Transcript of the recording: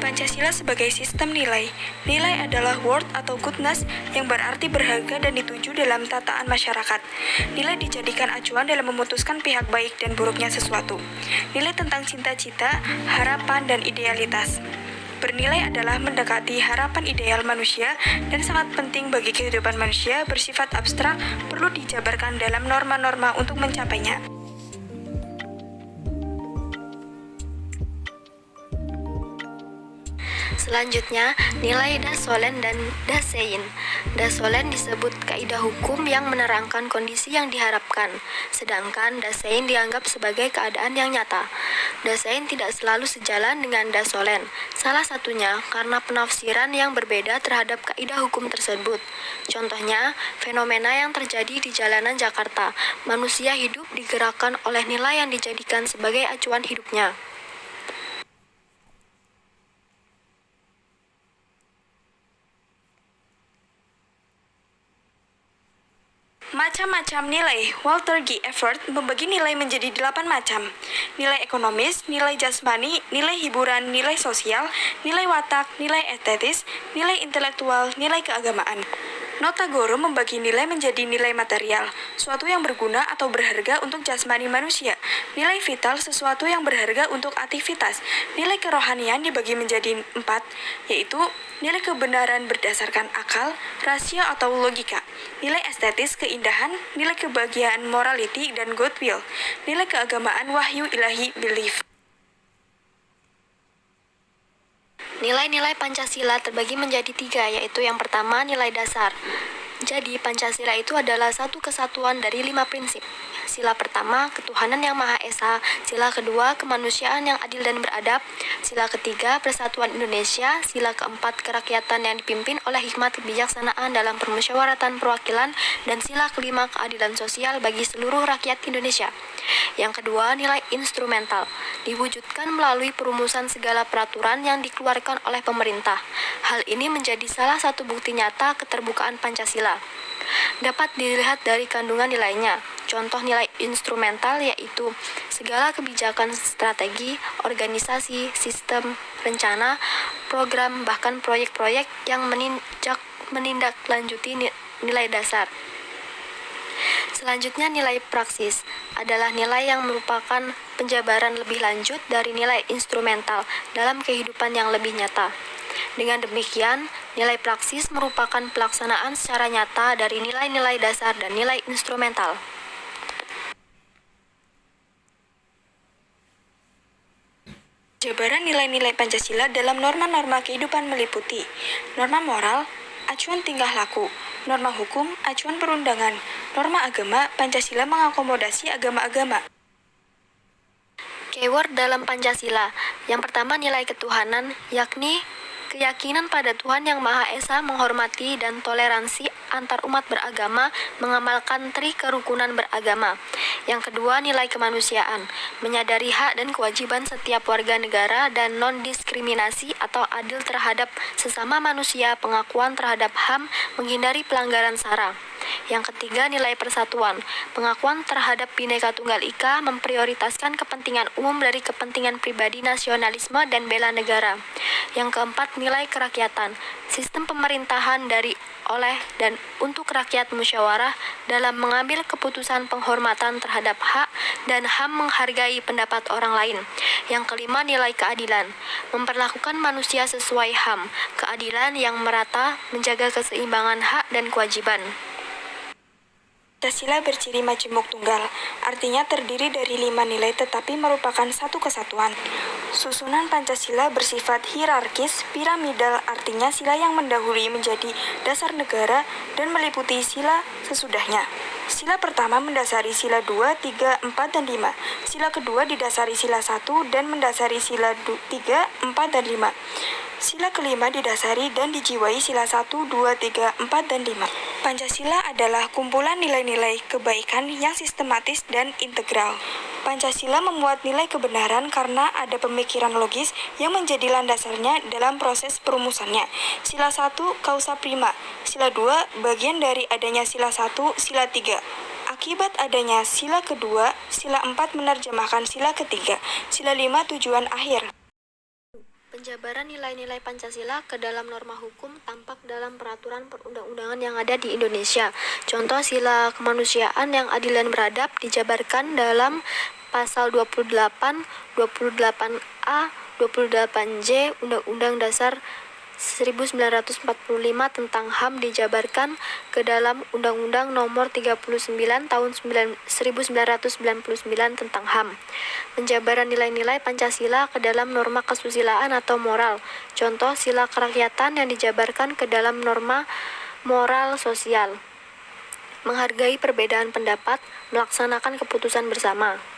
Pancasila sebagai sistem nilai. Nilai adalah worth atau goodness yang berarti berharga dan dituju dalam tataan masyarakat. Nilai dijadikan acuan dalam memutuskan pihak baik dan buruknya sesuatu. Nilai tentang cita-cita, harapan, dan idealitas. Bernilai adalah mendekati harapan ideal manusia dan sangat penting bagi kehidupan manusia, bersifat abstrak, perlu dijabarkan dalam norma-norma untuk mencapainya. Selanjutnya, nilai Dasolen dan Dasein. Dasolen disebut kaidah hukum yang menerangkan kondisi yang diharapkan, sedangkan Dasein dianggap sebagai keadaan yang nyata. Dasein tidak selalu sejalan dengan Dasolen, salah satunya karena penafsiran yang berbeda terhadap kaidah hukum tersebut. Contohnya, fenomena yang terjadi di jalanan Jakarta. Manusia hidup digerakkan oleh nilai yang dijadikan sebagai acuan hidupnya. Macam-macam nilai. Walter G. Evert membagi nilai menjadi 8 macam. Nilai ekonomis, nilai jasmani, nilai hiburan, nilai sosial, nilai watak, nilai estetis, nilai intelektual, nilai keagamaan. Notagoro membagi nilai menjadi nilai material, suatu yang berguna atau berharga untuk jasmani manusia. Nilai vital, sesuatu yang berharga untuk aktivitas. Nilai kerohanian dibagi menjadi 4, yaitu nilai kebenaran berdasarkan akal, rasio atau logika. Nilai estetis, keindahan, nilai kebahagiaan, morality, dan goodwill. Nilai keagamaan, wahyu ilahi, belief. Nilai-nilai Pancasila terbagi menjadi 3, yaitu yang pertama nilai dasar. Jadi, Pancasila itu adalah satu kesatuan dari 5 prinsip. Sila pertama, ketuhanan yang Maha Esa. Sila kedua, kemanusiaan yang adil dan beradab. Sila ketiga, persatuan Indonesia. Sila keempat, kerakyatan yang dipimpin oleh hikmat kebijaksanaan dalam permusyawaratan perwakilan. Dan sila kelima, keadilan sosial bagi seluruh rakyat Indonesia. Yang kedua, nilai instrumental. Diwujudkan melalui perumusan segala peraturan yang dikeluarkan oleh pemerintah. Hal ini menjadi salah satu bukti nyata keterbukaan Pancasila. Dapat dilihat dari kandungan nilainya. Contoh nilai instrumental yaitu segala kebijakan strategi, organisasi, sistem, rencana, program, bahkan proyek-proyek yang menindaklanjuti nilai dasar. Selanjutnya, nilai praksis adalah nilai yang merupakan penjabaran lebih lanjut dari nilai instrumental dalam kehidupan yang lebih nyata. Dengan demikian, nilai praksis merupakan pelaksanaan secara nyata dari nilai-nilai dasar dan nilai instrumental. Jabaran nilai-nilai Pancasila dalam norma-norma kehidupan meliputi norma moral, acuan tingkah laku, norma hukum, acuan perundangan, norma agama. Pancasila mengakomodasi agama-agama. Keyword dalam Pancasila. Yang pertama, nilai ketuhanan, yakni keyakinan pada Tuhan Yang Maha Esa, menghormati dan toleransi antar umat beragama, mengamalkan tri kerukunan beragama. Yang kedua, nilai kemanusiaan, menyadari hak dan kewajiban setiap warga negara dan non-diskriminasi atau adil terhadap sesama manusia, pengakuan terhadap HAM, menghindari pelanggaran SARA. Yang ketiga, nilai persatuan, pengakuan terhadap Bhinneka Tunggal Ika, memprioritaskan kepentingan umum dari kepentingan pribadi, nasionalisme, dan bela negara. Yang keempat, nilai kerakyatan, sistem pemerintahan dari, oleh, dan untuk rakyat, musyawarah dalam mengambil keputusan, penghormatan terhadap hak dan HAM, menghargai pendapat orang lain. Yang kelima, nilai keadilan, memperlakukan manusia sesuai HAM, keadilan yang merata, menjaga keseimbangan hak dan kewajiban. Pancasila berciri majemuk tunggal, artinya terdiri dari 5 nilai tetapi merupakan satu kesatuan. Susunan Pancasila bersifat hierarkis, piramidal, artinya sila yang mendahului menjadi dasar negara dan meliputi sila sesudahnya. Sila pertama mendasari sila 2, 3, 4, dan 5. Sila kedua didasari sila 1 dan mendasari sila 3, 4, dan 5. Sila kelima didasari dan dijiwai sila 1, 2, 3, 4, dan 5. Pancasila adalah kumpulan nilai-nilai kebaikan yang sistematis dan integral. Pancasila memuat nilai kebenaran karena ada pemikiran logis yang menjadi landasannya dalam proses perumusannya. Sila 1, causa prima. Sila 2, bagian dari adanya sila 1, sila 3. Akibat adanya sila kedua, sila 4 menerjemahkan sila ketiga. Sila 5, tujuan akhir. Penjabaran nilai-nilai Pancasila ke dalam norma hukum tampak dalam peraturan perundang-undangan yang ada di Indonesia. Contoh sila kemanusiaan yang adil dan beradab dijabarkan dalam pasal 28, 28A, 28J Undang-Undang Dasar 1945 tentang HAM dijabarkan ke dalam Undang-Undang Nomor 39 Tahun 1999 tentang HAM. Penjabaran nilai-nilai Pancasila ke dalam norma kesusilaan atau moral. Contoh sila kerakyatan yang dijabarkan ke dalam norma moral sosial. Menghargai perbedaan pendapat, melaksanakan keputusan bersama.